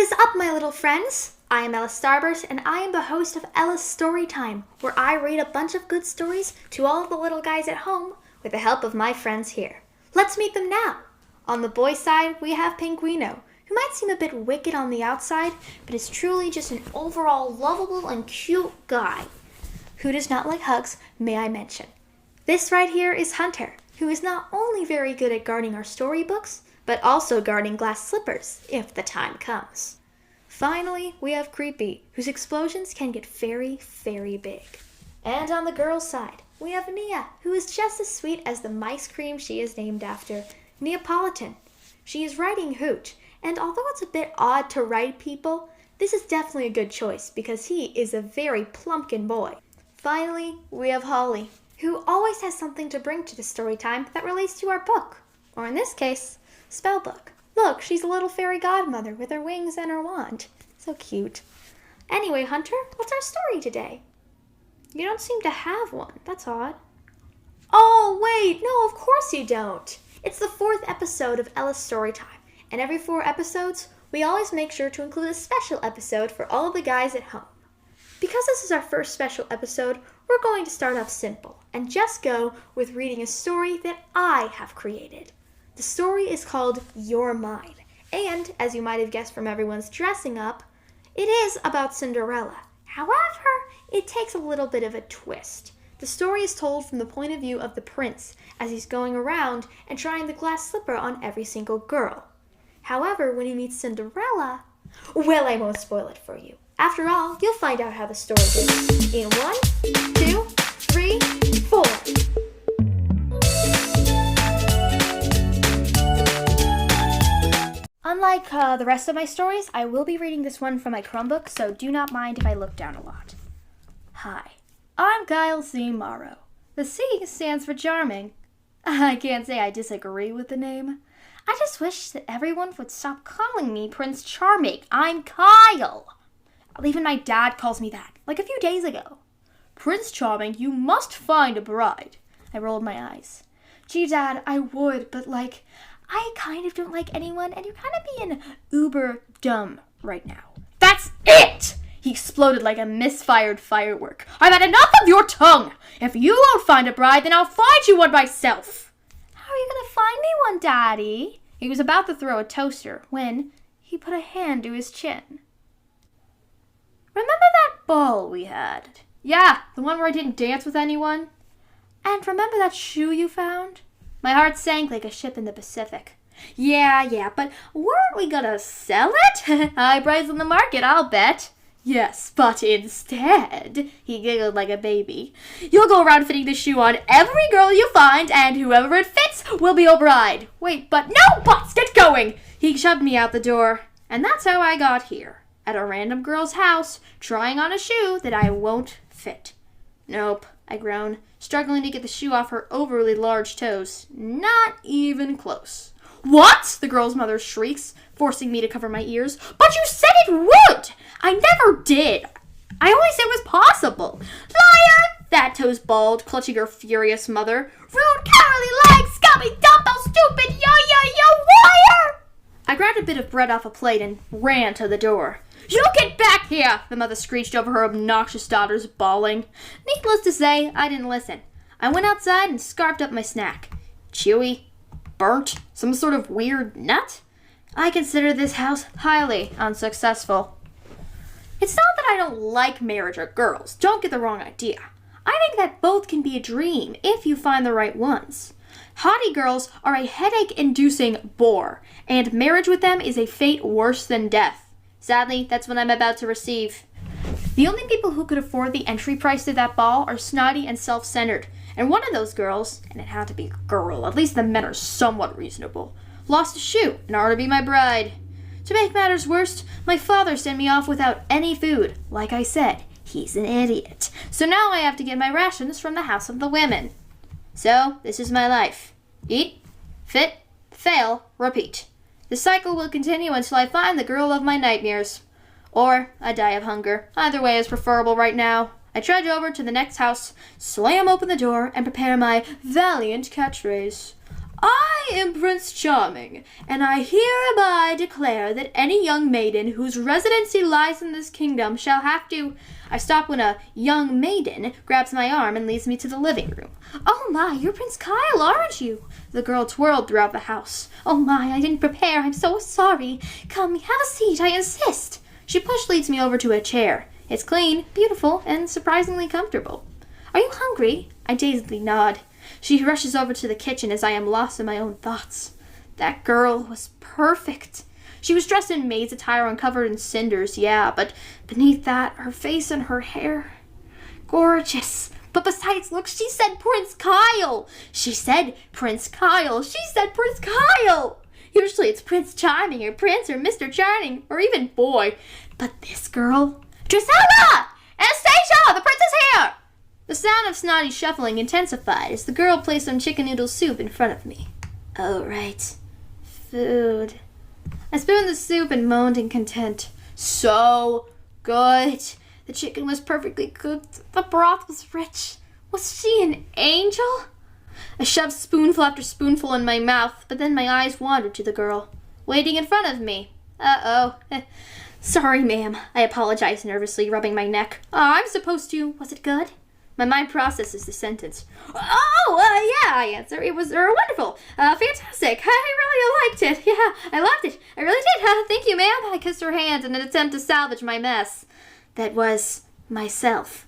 is up, my little friends? I am Ella Starburst, and I am the host of Ella's Storytime, where I read a bunch of good stories to all of the little guys at home with the help of my friends here. Let's meet them now. On the boy side, we have Pinguino, who might seem a bit wicked on the outside, but is truly just an overall lovable and cute guy. Who does not like hugs, may I mention. This right here is Hunter, who is not only very good at guarding our storybooks, but also guarding glass slippers, if the time comes. Finally, we have Creepy, whose explosions can get very, very big. And on the girl's side, we have Nia, who is just as sweet as the mice cream she is named after, Neapolitan. She is writing Hoot, and although it's a bit odd to write people, this is definitely a good choice because he is a very plumpkin boy. Finally, we have Holly, who always has something to bring to the story time that relates to our book, or in this case, spellbook. Look, she's a little fairy godmother with her wings and her wand. So cute. Anyway, Hunter, what's our story today? You don't seem to have one. That's odd. Oh, wait. No, of course you don't. It's the 4th episode of Ella's Storytime, and every 4 episodes, we always make sure to include a special episode for all of the guys at home. Because this is our first special episode, we're going to start off simple and just go with reading a story that I have created. The story is called You're Mine, and as you might have guessed from everyone's dressing up, it is about Cinderella. However, it takes a little bit of a twist. The story is told from the point of view of the prince as he's going around and trying the glass slipper on every single girl. However, when he meets Cinderella, well, I won't spoil it for you. After all, you'll find out how the story goes in 1, 2, 3, 4. Unlike the rest of my stories, I will be reading this one from my Chromebook, so do not mind if I look down a lot. Hi, I'm Kyle C. Morrow. The C stands for charming. I can't say I disagree with the name. I just wish that everyone would stop calling me Prince Charming. I'm Kyle. Even my dad calls me that, like a few days ago. Prince Charming, you must find a bride. I rolled my eyes. Gee, Dad, I would, but I kind of don't like anyone, and you're kind of being uber dumb right now. That's it! He exploded like a misfired firework. I've had enough of your tongue! If you won't find a bride, then I'll find you one myself! How are you going to find me one, Daddy? He was about to throw a toaster when he put a hand to his chin. Remember that ball we had? Yeah, the one where I didn't dance with anyone? And remember that shoe you found? My heart sank like a ship in the Pacific. Yeah, but weren't we gonna sell it? High price on the market, I'll bet. Yes, but instead, he giggled like a baby, you'll go around fitting the shoe on every girl you find, and whoever it fits will be your bride. Wait, but no buts, get going! He shoved me out the door, and that's how I got here, at a random girl's house, trying on a shoe that I won't fit. Nope, I groaned, struggling to get the shoe off her overly large toes. Not even close. What? The girl's mother shrieks, forcing me to cover my ears. But you said it would! I never did. I only said it was possible. Liar! That toes bawled, clutching her furious mother. Rude, cowardly, lying, scummy, dumbo, stupid, yo, liar! I grabbed a bit of bread off a plate and ran to the door. You get back here! The mother screeched over her obnoxious daughter's bawling. Needless to say, I didn't listen. I went outside and scarfed up my snack. Chewy, burnt, some sort of weird nut? I consider this house highly unsuccessful. It's not that I don't like marriage or girls. Don't get the wrong idea. I think that both can be a dream if you find the right ones. Haughty girls are a headache-inducing bore, and marriage with them is a fate worse than death. Sadly, that's what I'm about to receive. The only people who could afford the entry price to that ball are snotty and self-centered, and one of those girls, and it had to be a girl, at least the men are somewhat reasonable, lost a shoe in order to be my bride. To make matters worse, my father sent me off without any food. Like I said, he's an idiot. So now I have to get my rations from the house of the women. So, this is my life. Eat, fit, fail, repeat. The cycle will continue until I find the girl of my nightmares. Or I die of hunger. Either way is preferable right now. I trudge over to the next house, slam open the door, and prepare my valiant catchphrase. I am Prince Charming, and I hereby declare that any young maiden whose residency lies in this kingdom shall have to... I stop when a young maiden grabs my arm and leads me to the living room. Oh my, you're Prince Kyle, aren't you? The girl twirled throughout the house. Oh my, I didn't prepare, I'm so sorry. Come, have a seat, I insist. She leads me over to a chair. It's clean, beautiful, and surprisingly comfortable. Are you hungry? I dazedly nod. She rushes over to the kitchen as I am lost in my own thoughts. That girl was perfect. She was dressed in maid's attire and covered in cinders, yeah, but beneath that, her face and her hair. Gorgeous. But besides looks, she said Prince Kyle. She said Prince Kyle. She said Prince Kyle. Usually it's Prince Charming or Prince or Mr. Charming or even boy. But this girl... Drusilla! Anastasia! The prince is here! The sound of snotty shuffling intensified as the girl placed some chicken noodle soup in front of me. Oh, right. Food. I spooned the soup and moaned in content. So good. The chicken was perfectly cooked. The broth was rich. Was she an angel? I shoved spoonful after spoonful in my mouth, but then my eyes wandered to the girl, waiting in front of me. Uh-oh. Sorry, ma'am. I apologized nervously, rubbing my neck. I'm supposed to... Was it good? My mind processes the sentence. Yeah, I answer. It was wonderful. Fantastic. I really liked it. Yeah, I loved it. I really did. Thank you, ma'am. I kissed her hand in an attempt to salvage my mess. That was myself.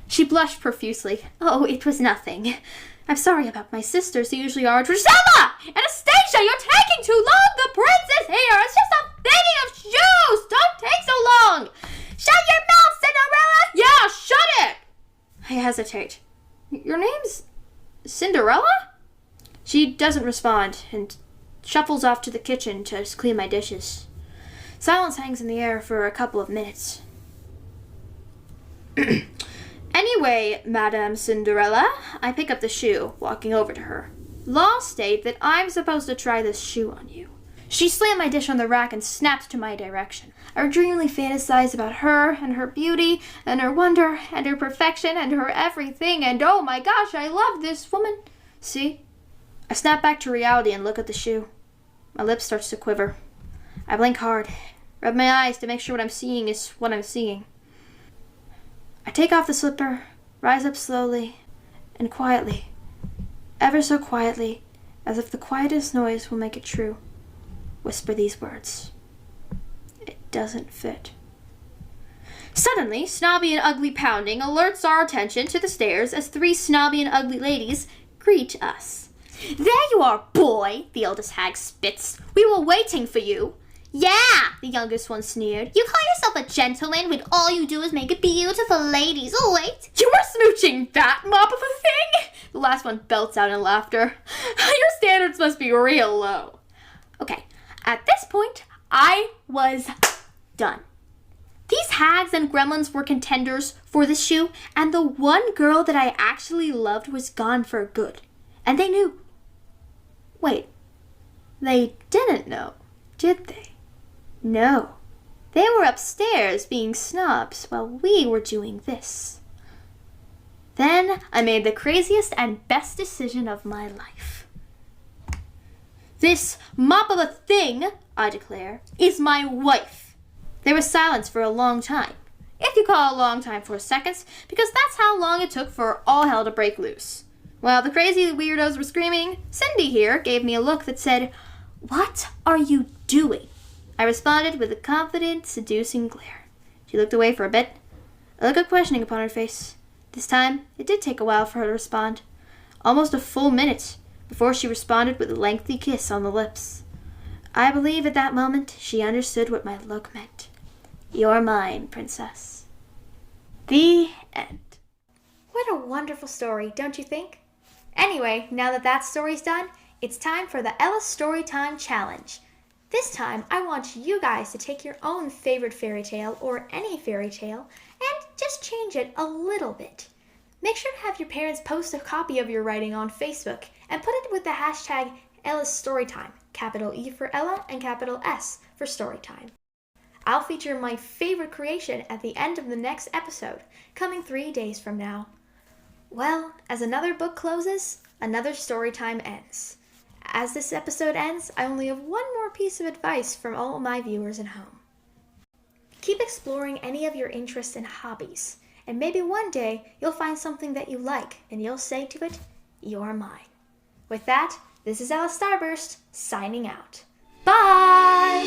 She blushed profusely. Oh, it was nothing. I'm sorry about my sisters who usually are... Drusilla! Anastasia, you're taking too long! The prince is here! It's just a thingy of shoes! Don't take so long! Shut your mouth, Cinderella! Yeah, shut it! I hesitate. Your name's Cinderella? She doesn't respond and shuffles off to the kitchen to clean my dishes. Silence hangs in the air for a couple of minutes. Anyway, Madame Cinderella, I pick up the shoe, walking over to her. Law state that I'm supposed to try this shoe on you. She slammed my dish on the rack and snapped to my direction. I dreamily fantasized about her and her beauty and her wonder and her perfection and her everything, and oh my gosh, I love this woman. See? I snap back to reality and look at the shoe. My lip starts to quiver. I blink hard, rub my eyes to make sure what I'm seeing is what I'm seeing. I take off the slipper, rise up slowly and quietly, ever so quietly, as if the quietest noise will make it true. Whisper these words. It doesn't fit. Suddenly, snobby and ugly pounding alerts our attention to the stairs as three snobby and ugly ladies greet us. There you are, boy, the eldest hag spits. We were waiting for you. Yeah, the youngest one sneered. You call yourself a gentleman when all you do is make beautiful ladies. Oh, wait. You were smooching that mop of a thing? The last one belts out in laughter. Your standards must be real low. Okay, at this point, I was done. These hags and gremlins were contenders for the shoe, and the one girl that I actually loved was gone for good. And they knew. Wait, they didn't know, did they? No, they were upstairs being snobs while we were doing this. Then I made the craziest and best decision of my life. This mop of a thing, I declare, is my wife. There was silence for a long time, if you call a long time 4 seconds, because that's how long it took for all hell to break loose. While the crazy weirdos were screaming, Cindy here gave me a look that said, "What are you doing?" I responded with a confident, seducing glare. She looked away for a bit, a look of questioning upon her face. This time, it did take a while for her to respond. Almost a full minute before she responded with a lengthy kiss on the lips. I believe at that moment she understood what my look meant. You're mine, princess. The end. What a wonderful story, don't you think? Anyway, now that that story's done, it's time for the Ella Storytime Challenge. This time, I want you guys to take your own favorite fairy tale or any fairy tale and just change it a little bit. Make sure to have your parents post a copy of your writing on Facebook and put it with the hashtag Ella's Storytime, capital E for Ella and capital S for Storytime. I'll feature my favorite creation at the end of the next episode, coming 3 days from now. Well, as another book closes, another story time ends. As this episode ends, I only have one more piece of advice from all my viewers at home. Keep exploring any of your interests and hobbies, and maybe one day you'll find something that you like and you'll say to it, "You're mine." With that, this is Alice Starburst, signing out. Bye!